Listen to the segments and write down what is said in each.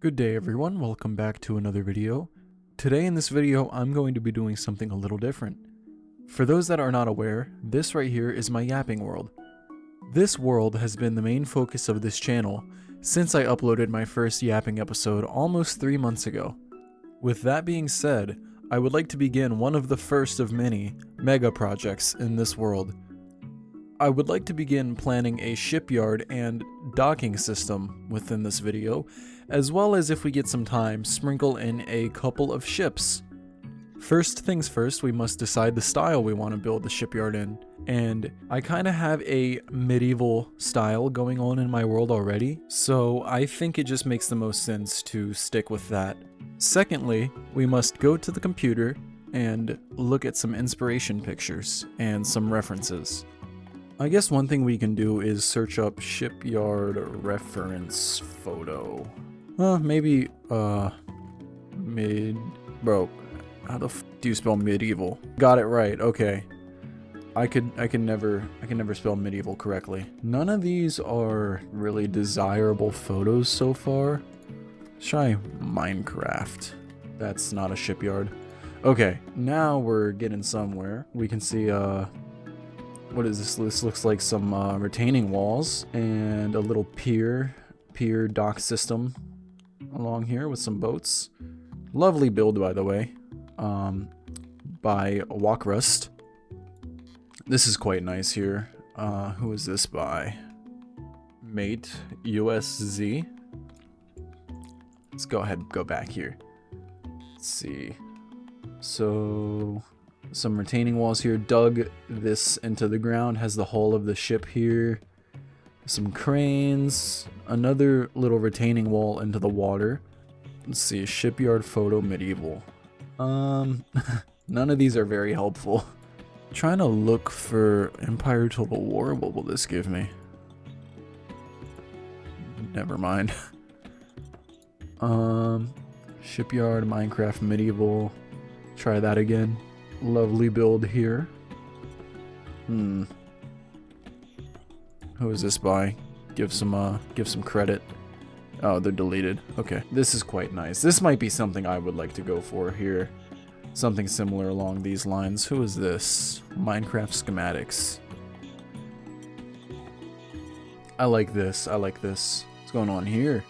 Good day everyone, welcome back to another video. Today in this video, I'm going to be doing something a little different. For those that are not aware, this right here is my yapping world. This world has been the main focus of this channel since I uploaded my first yapping episode almost 3 months ago. With that being said, I would like to begin one of the first of many mega projects in this world. I would like to begin planning a shipyard and docking system within this video, as well as, if we get some time, sprinkle in a couple of ships. First things first, we must decide the style we want to build the shipyard in, and I kind of have a medieval style going on in my world already, so I think it just makes the most sense to stick with that. Secondly, we must go to the computer and look at some inspiration pictures and some references. I guess one thing we can do is search up shipyard reference photo. Maybe, bro, how the f do you spell medieval? Got it right, okay. I can never spell medieval correctly. None of these are really desirable photos so far. Let's try Minecraft. That's not a shipyard. Okay, now we're getting somewhere. We can see, what is this? This looks like some retaining walls and a little pier dock system along here with some boats. Lovely build, by the way, by Walkrust. This is quite nice here. Who is this by? Mate USZ. Let's go ahead and go back here. Let's see. So some retaining walls here, dug this into the ground, has the hull of the ship here, some cranes, another little retaining wall into the water. Let's see, shipyard photo medieval. None of these are very helpful. Trying to look for Empire Total War, what will this give me? Never mind. Shipyard, Minecraft, medieval. Try that again. Lovely build here. Who is this by? Give some credit. Oh, they're deleted. Okay. This is quite nice. This might be something I would like to go for here. Something similar along these lines. Who is this? Minecraft schematics. I like this. I like this. What's going on here?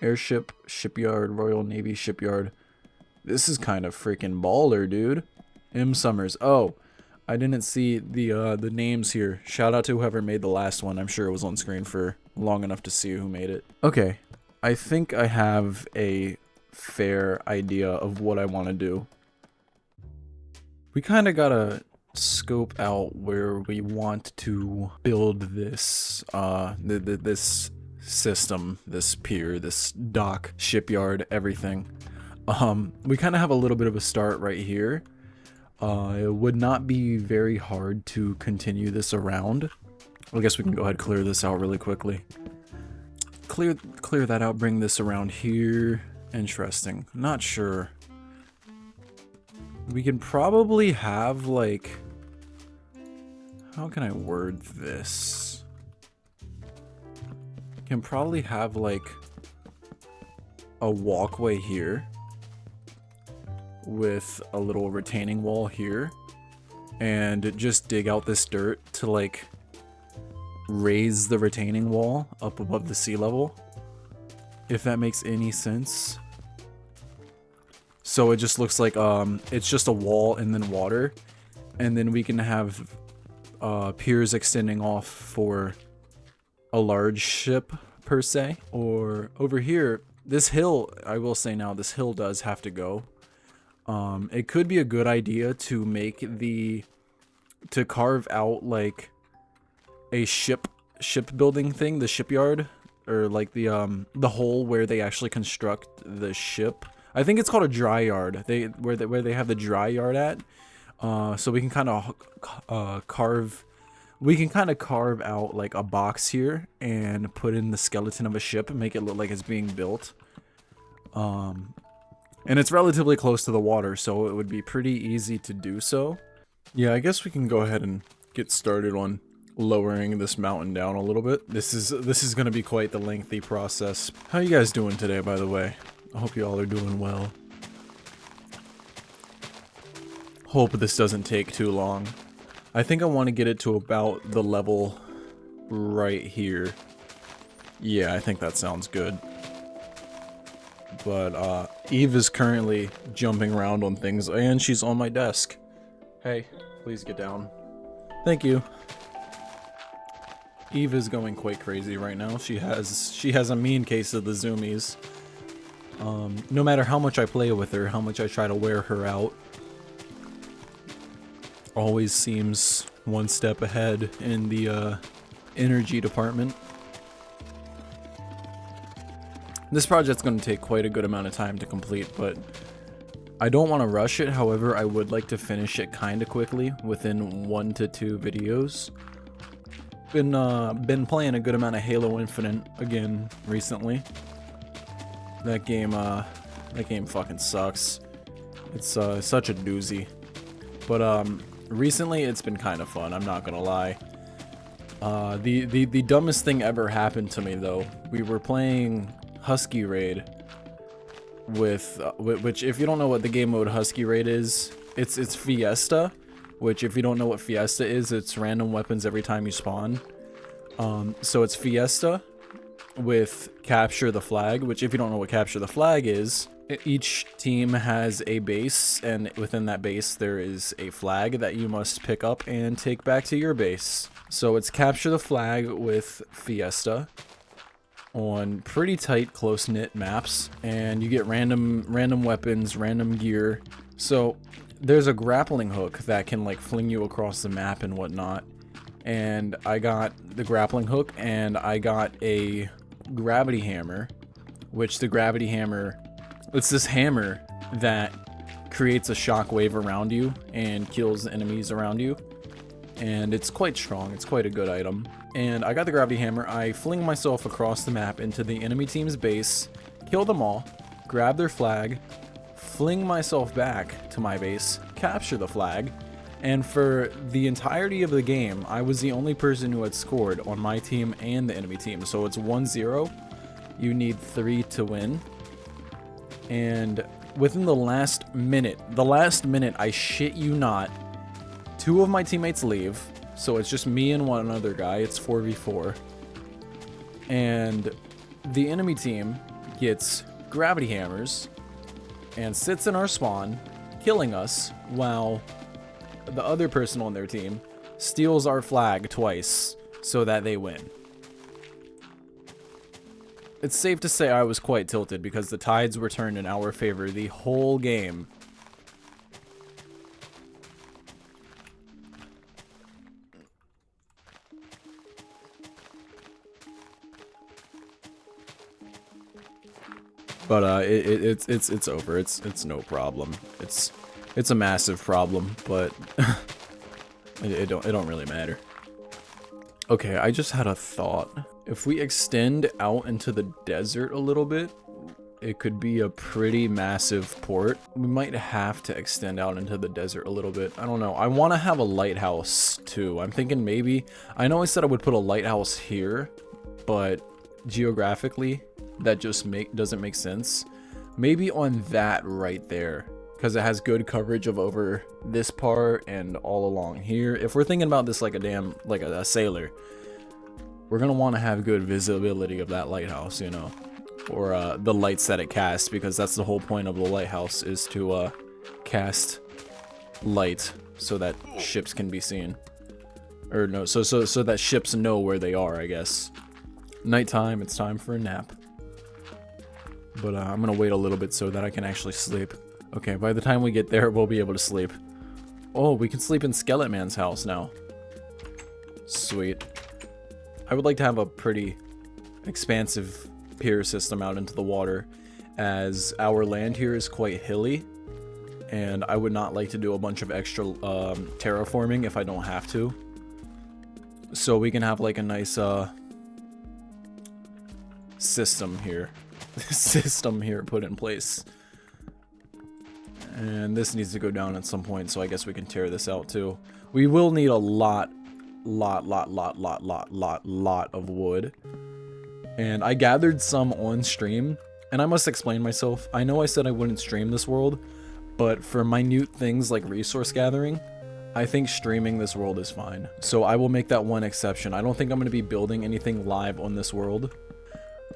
Airship, shipyard, Royal Navy shipyard. This is kind of freaking baller, dude. M. Summers. Oh, I didn't see the names here. Shout out to whoever made the last one. I'm sure it was on screen for long enough to see who made it. Okay, I think I have a fair idea of what I want to do. We kind of gotta scope out where we want to build this this system, this pier, this dock, shipyard, everything. We kind of have a little bit of a start right here. It would not be very hard to continue this around. I guess we can go ahead and clear this out really quickly. Clear that out, bring this around here. Interesting. Not sure. We can probably have, like... How can I word this? Can probably have, like, a walkway here with a little retaining wall here, and just dig out this dirt to, like, raise the retaining wall up above the sea level, if that makes any sense. So it just looks like it's just a wall and then water, and then we can have piers extending off for a large ship per se. Or over here, this hill, I will say now, this hill does have to go. It could be a good idea to make to carve out like a shipbuilding thing, the shipyard, or like the hole where they actually construct the ship. I think it's called a dry yard. Where they have the dry yard at. So we can kind of carve out like a box here and put in the skeleton of a ship and make it look like it's being built. And it's relatively close to the water, so it would be pretty easy to do so. Yeah, I guess we can go ahead and get started on lowering this mountain down a little bit. This is gonna be quite the lengthy process. How you guys doing today, by the way? I hope you all are doing well. Hope this doesn't take too long. I think I want to get it to about the level right here. Yeah, I think that sounds good. But Eve is currently jumping around on things, and she's on my desk. Hey, please get down. Thank you. Eve is going quite crazy right now. She has a mean case of the zoomies. No matter how much I play with her, how much I try to wear her out, always seems one step ahead in the energy department. This project's going to take quite a good amount of time to complete, but I don't want to rush it. However, I would like to finish it kind of quickly, within 1 to 2 videos. Been playing a good amount of Halo Infinite again recently. That game fucking sucks. It's such a doozy. But recently it's been kind of fun, I'm not gonna lie. The dumbest thing ever happened to me though. We were playing Husky Raid with which, if you don't know what the game mode Husky Raid is, it's Fiesta, which, if you don't know what Fiesta is, it's random weapons every time you spawn. So it's Fiesta with Capture the Flag, which, if you don't know what Capture the Flag is, each team has a base, and within that base there is a flag that you must pick up and take back to your base. So it's Capture the Flag with Fiesta on pretty tight, close-knit maps, and you get random weapons, random gear. So there's a grappling hook that can like fling you across the map and whatnot. And I got the grappling hook, and I got a gravity hammer, which the gravity hammer, it's this hammer that creates a shockwave around you and kills the enemies around you. And it's quite strong, it's quite a good item. And I got the gravity hammer, I fling myself across the map into the enemy team's base, kill them all, grab their flag, fling myself back to my base, capture the flag, and for the entirety of the game, I was the only person who had scored on my team and the enemy team. So it's 1-0, you need 3 to win. And within the last minute, I shit you not, 2 of my teammates leave, so it's just me and one other guy. It's 4v4. And the enemy team gets gravity hammers and sits in our spawn, killing us, while the other person on their team steals our flag twice so that they win. It's safe to say I was quite tilted because the tides were turned in our favor the whole game. But it's over. It's no problem. It's a massive problem, but it don't really matter. Okay, I just had a thought. If we extend out into the desert a little bit, it could be a pretty massive port. We might have to extend out into the desert a little bit. I don't know. I want to have a lighthouse too. I'm thinking maybe, I know I said I would put a lighthouse here, but geographically that just doesn't make sense. Maybe on that right there, because it has good coverage of over this part and all along here. If we're thinking about this like a sailor, we're gonna want to have good visibility of that lighthouse, you know, or the lights that it casts, because that's the whole point of the lighthouse, is to cast light so that ships can be seen, or no, so that ships know where they are, I guess. Nighttime, it's time for a nap. But I'm gonna wait a little bit so that I can actually sleep. Okay, by the time we get there, we'll be able to sleep. Oh, we can sleep in Skeleton Man's house now. Sweet. I would like to have a pretty expansive pier system out into the water, as our land here is quite hilly, and I would not like to do a bunch of extra terraforming if I don't have to. So we can have like a nice system here put in place. And this needs to go down at some point, so I guess we can tear this out too. We will need a lot lot of wood. And I gathered some on stream, and I must explain myself. I know I said I wouldn't stream this world, but for minute things like resource gathering, I think streaming this world is fine. So I will make that one exception. I don't think I'm going to be building anything live on this world,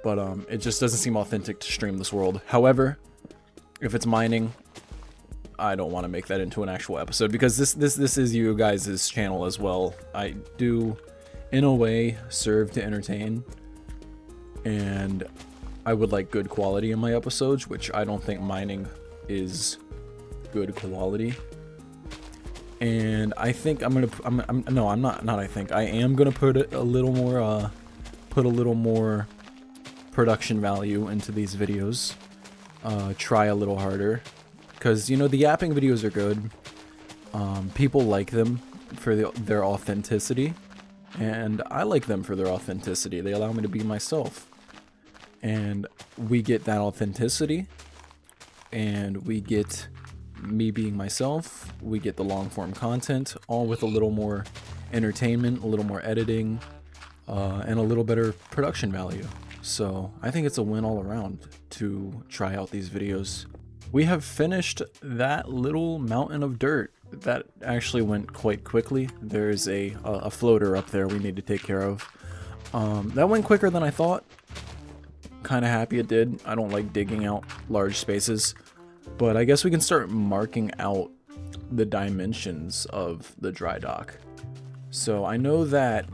but it just doesn't seem authentic to stream this world. However, if it's mining, I don't want to make that into an actual episode because this is you guys' channel as well. I do, in a way, serve to entertain, and I would like good quality in my episodes, which I don't think mining is good quality. And I think I am gonna put a little more production value into these videos. Try a little harder, because you know the yapping videos are good. People like them for their authenticity, and I like them for their authenticity. They allow me to be myself, and we get that authenticity, and we get me being myself, we get the long form content, all with a little more entertainment, a little more editing, and a little better production value. So I think it's a win all around to try out these videos. We have finished that little mountain of dirt. That actually went quite quickly. There's a floater up there we need to take care of. That went quicker than I thought. Kind of happy it did. I don't like digging out large spaces. But I guess we can start marking out the dimensions of the dry dock. So I know that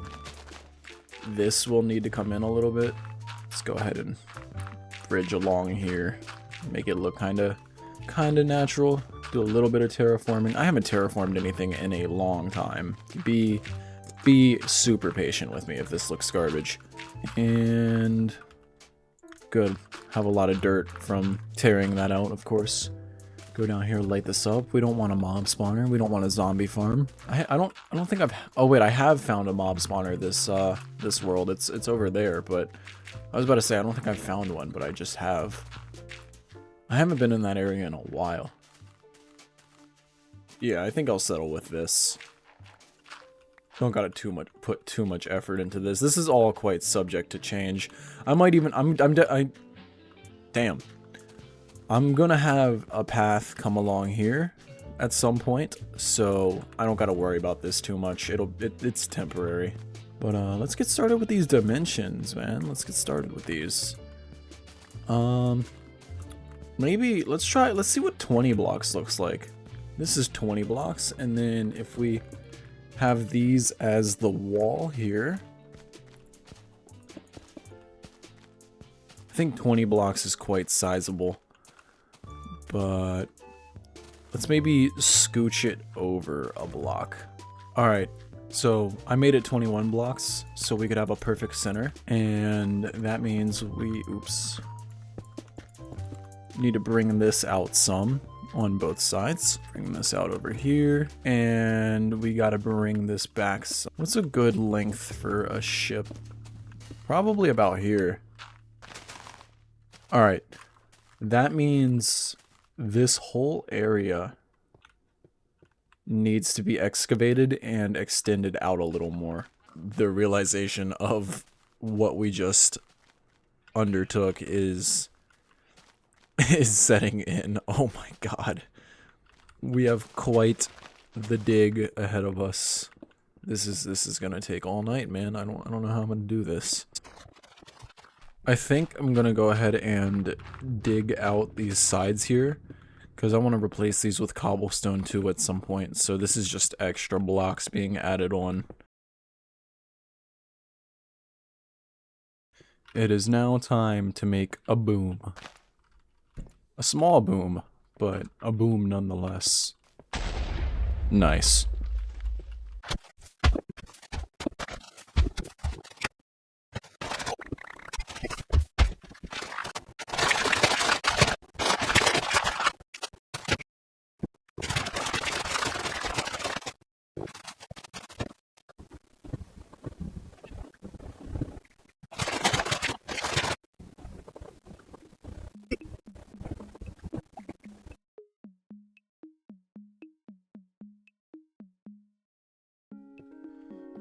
this will need to come in a little bit. Let's go ahead and bridge along here. Make it look kind of natural. Do a little bit of terraforming. I haven't terraformed anything in a long time. Be super patient with me if this looks garbage. And good. Have a lot of dirt from tearing that out, of course. Go down here, light this up. We don't want a mob spawner. We don't want a zombie farm. I don't think I've. Oh wait, I have found a mob spawner this world. It's over there, but I was about to say I don't think I've found one, but I just have. I haven't been in that area in a while. Yeah, I think I'll settle with this. Don't gotta put too much effort into this. This is all quite subject to change. I might even. Damn. I'm gonna have a path come along here at some point, so I don't gotta worry about this too much. It's temporary. But let's get started with these dimensions, man. Let's get started with these. Maybe let's see what 20 blocks looks like. This is 20 blocks, and then if we have these as the wall here, I think 20 blocks is quite sizable, but let's maybe scooch it over a block. All right, so I made it 21 blocks so we could have a perfect center, and that means we, oops, need to bring this out some on both sides. Bring this out over here, and we gotta bring this back some. What's a good length for a ship? Probably about here. All right, that means this whole area needs to be excavated and extended out a little more. The realization of what we just undertook is setting in. Oh my god. We have quite the dig ahead of us. This is gonna take all night, man. I don't know how I'm gonna do this. I think I'm gonna go ahead and dig out these sides here, because I want to replace these with cobblestone too at some point. So this is just extra blocks being added on. It is now time to make a boom. A small boom, but a boom nonetheless. Nice.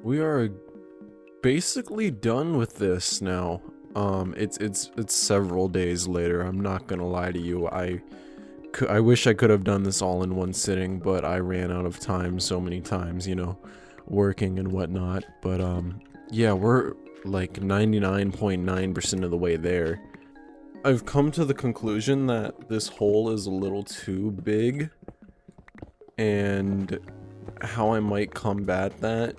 We are basically done with this now. It's several days later. I'm not gonna lie to you. I wish I could have done this all in one sitting, but I ran out of time so many times, you know, working and whatnot. But yeah, we're like 99.9% of the way there. I've come to the conclusion that this hole is a little too big, and how I might combat that,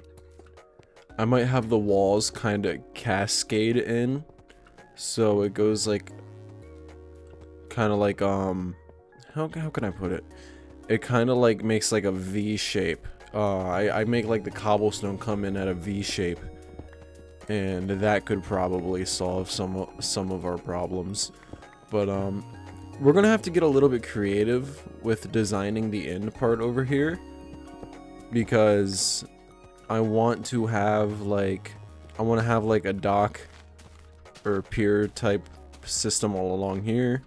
I might have the walls kind of cascade in, so it goes like, kind of like, how can I put it? It kind of like makes like a V shape. I make like the cobblestone come in at a V shape, and that could probably solve some of our problems. But we're gonna have to get a little bit creative with designing the end part over here, because I want to have like a dock or pier type system all along here.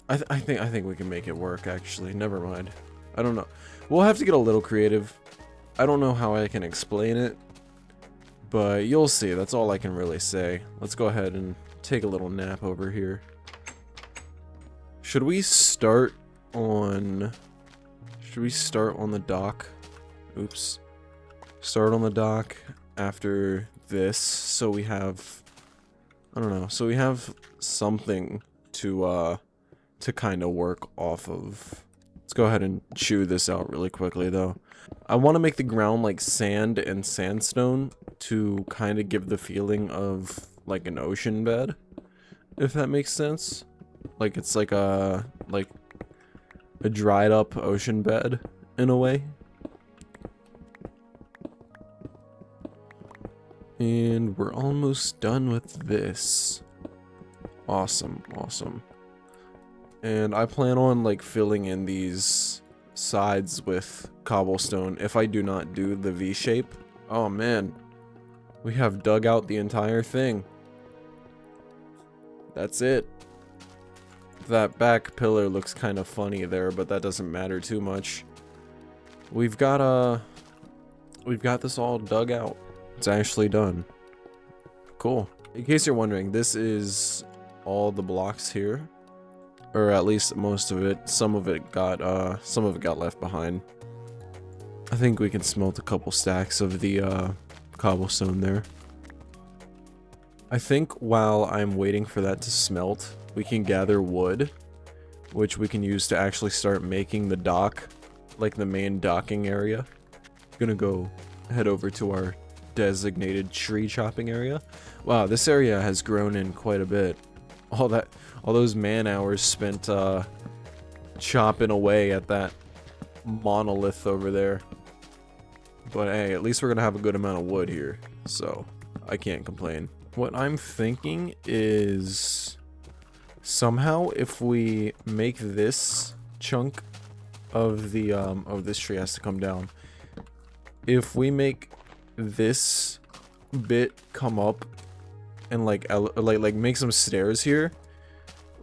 I think we can make it work, actually. Never mind. I don't know. We'll have to get a little creative. I don't know how I can explain it, but you'll see. That's all I can really say. Let's go ahead and take a little nap over here. Should we start on the dock? Oops. Start on the dock after this, so we have, I don't know, so we have something to kind of work off of. Let's go ahead and chew this out really quickly, though. I want to make the ground like sand and sandstone to kind of give the feeling of like an ocean bed, if that makes sense. Like it's like a dried up ocean bed in a way. And we're almost done with this. Awesome, awesome. And I plan on like filling in these sides with cobblestone if I do not do the V shape. Oh man, we have dug out the entire thing. That's it. That back pillar looks kind of funny there, but that doesn't matter too much. We've got this all dug out. It's actually done. Cool. In case you're wondering, this is all the blocks here, or at least most of it. Some of it got left behind. I think we can smelt a couple stacks of the cobblestone there. I think while I'm waiting for that to smelt, we can gather wood, which we can use to actually start making the dock, like the main docking area. Gonna go head over to our designated tree chopping area. Wow, this area has grown in quite a bit. All those man hours spent chopping away at that monolith over there. But hey, at least we're gonna have a good amount of wood here, so I can't complain. What I'm thinking is somehow if we make this chunk of the this tree has to come down. If we make this bit come up and like make some stairs here,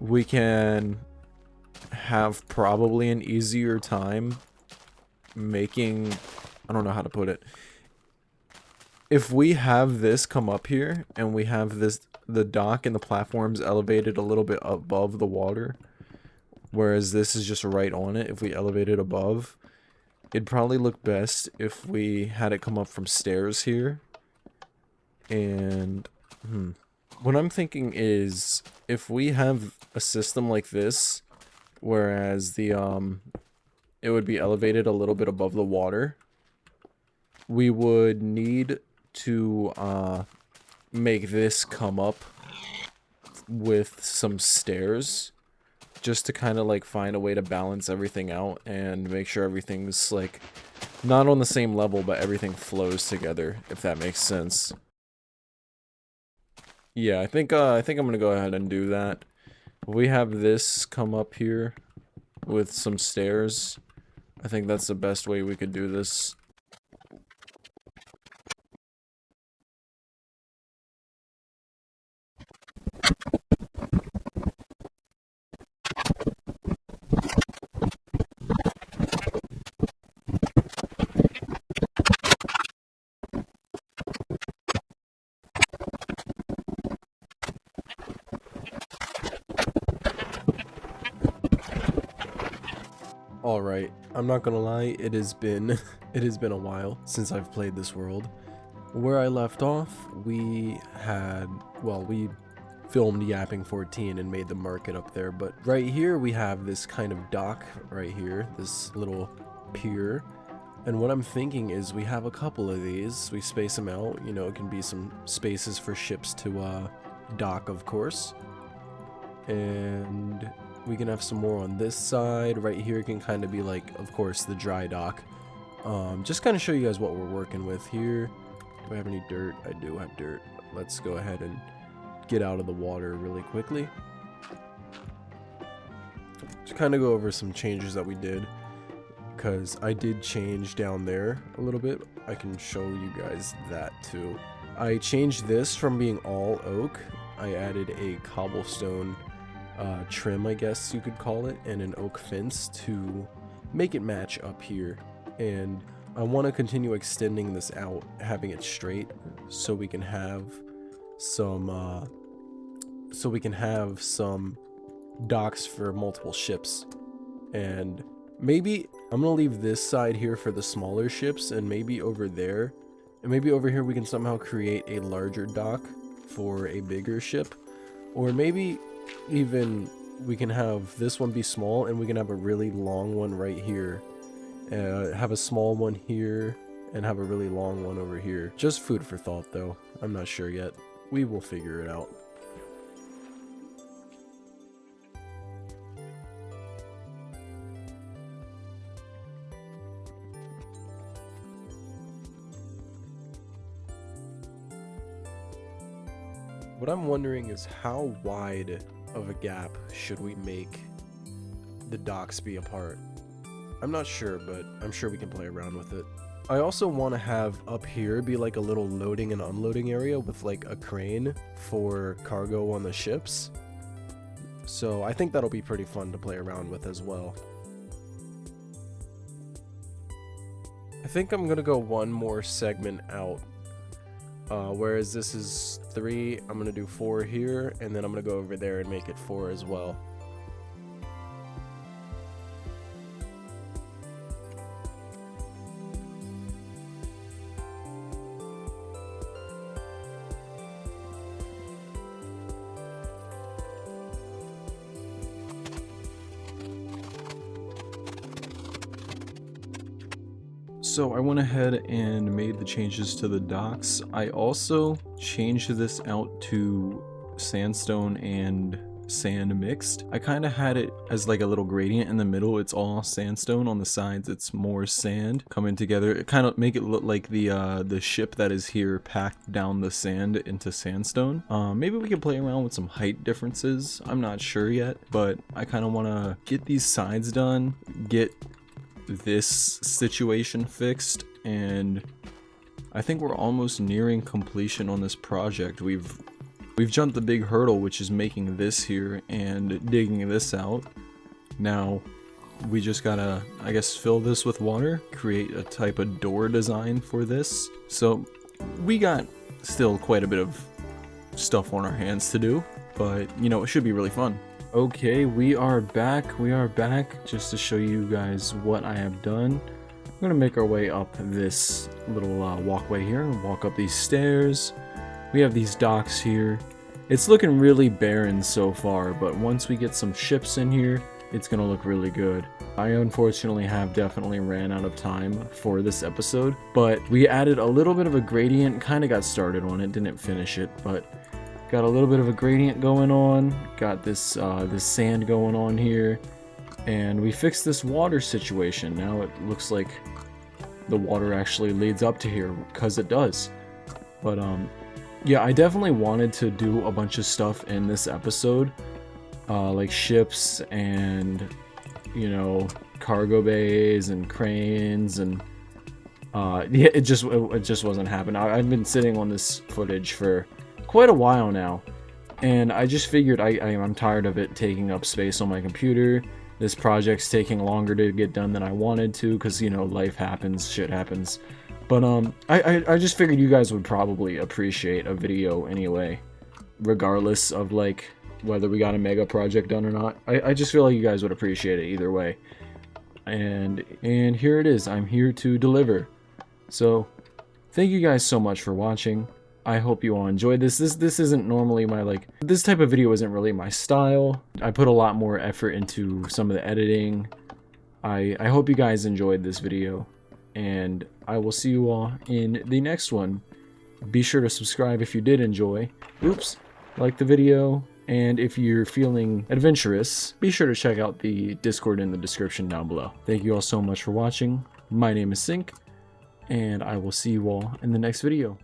we can have probably an easier time making, I don't know how to put it. If we have this come up here and we have the dock and the platforms elevated a little bit above the water, whereas this is just right on it, if we elevate it above, it'd probably look best if we had it come up from stairs here. And what I'm thinking is if we have a system like this, whereas the it would be elevated a little bit above the water, we would need to make this come up with some stairs, just to kind of like find a way to balance everything out and make sure everything's like not on the same level, but everything flows together, if that makes sense. Yeah, I think I'm gonna go ahead and do that. We have this come up here with some stairs. I think that's the best way we could do this. Alright, I'm not gonna lie, it has been a while since I've played this world. Where I left off, we filmed Yapping 14 and made the market up there, but right here we have this kind of dock right here, this little pier. And what I'm thinking is we have a couple of these, we space them out, you know, it can be some spaces for ships to dock, of course. And we can have some more on this side. Right here can kind of be like, of course, the dry dock. Just kind of show you guys what we're working with here. Do I have any dirt? I do have dirt. Let's go ahead and get out of the water really quickly. Just kind of go over some changes that we did, because I did change down there a little bit. I can show you guys that too. I changed this from being all oak. I added a cobblestone trim, I guess you could call it, and an oak fence to make it match up here. And I want to continue extending this out, having it straight, so we can have some docks for multiple ships. And maybe I'm gonna leave this side here for the smaller ships, and maybe over there, and maybe over here we can somehow create a larger dock for a bigger ship. Or maybe even we can have this one be small and we can have a really long one right here, have a small one here, and have a really long one over here. Just food for thought though, I'm not sure yet. We will figure it out. What I'm wondering is how wide of a gap should we make the docks be apart? I'm not sure, but I'm sure we can play around with it. I also want to have up here be like a little loading and unloading area with like a crane for cargo on the ships. So I think that'll be pretty fun to play around with as well. I think I'm gonna go one more segment out. Whereas this is 3, I'm gonna do 4 here, and then I'm gonna go over there and make it 4 as well. So I went ahead and made the changes to the docks. I also changed this out to sandstone and sand mixed. I kind of had it as like a little gradient in the middle. It's all sandstone. On the sides it's more sand coming together. It kind of make it look like the ship that is here packed down the sand into sandstone. Maybe we can play around with some height differences. I'm not sure yet, but I kind of want to get these sides done, get this situation fixed, and I think we're almost nearing completion on this project. We've jumped the big hurdle, which is making this here and digging this out. Now we just gotta, I guess, fill this with water, create a type of door design for this. So we got still quite a bit of stuff on our hands to do, but you know, it should be really fun. Okay, we are back, just to show you guys what I have done. We're gonna make our way up this little walkway here, and walk up these stairs. We have these docks here. It's looking really barren so far, but once we get some ships in here, it's gonna look really good. I unfortunately have definitely ran out of time for this episode, but we added a little bit of a gradient, kind of got started on it, didn't finish it, but got a little bit of a gradient going on, got this this sand going on here, and we fixed this water situation. Now it looks like the water actually leads up to here, because it does. But yeah, I definitely wanted to do a bunch of stuff in this episode, like ships and, you know, cargo bays and cranes, and yeah, it just wasn't happening. I've been sitting on this footage for quite a while now, and I just figured I'm tired of it taking up space on my computer. This project's taking longer to get done than I wanted to, because, you know, life happens, shit happens. But I just figured you guys would probably appreciate a video anyway, regardless of like whether we got a mega project done or not. I just feel like you guys would appreciate it either way. and here it is. I'm here to deliver. So thank you guys so much for watching. I hope you all enjoyed this. This isn't normally my, like, this type of video isn't really my style. I put a lot more effort into some of the editing. I hope you guys enjoyed this video, and I will see you all in the next one. Be sure to subscribe if you did enjoy. Oops, like the video, and if you're feeling adventurous, be sure to check out the Discord in the description down below. Thank you all so much for watching. My name is Sync, and I will see you all in the next video.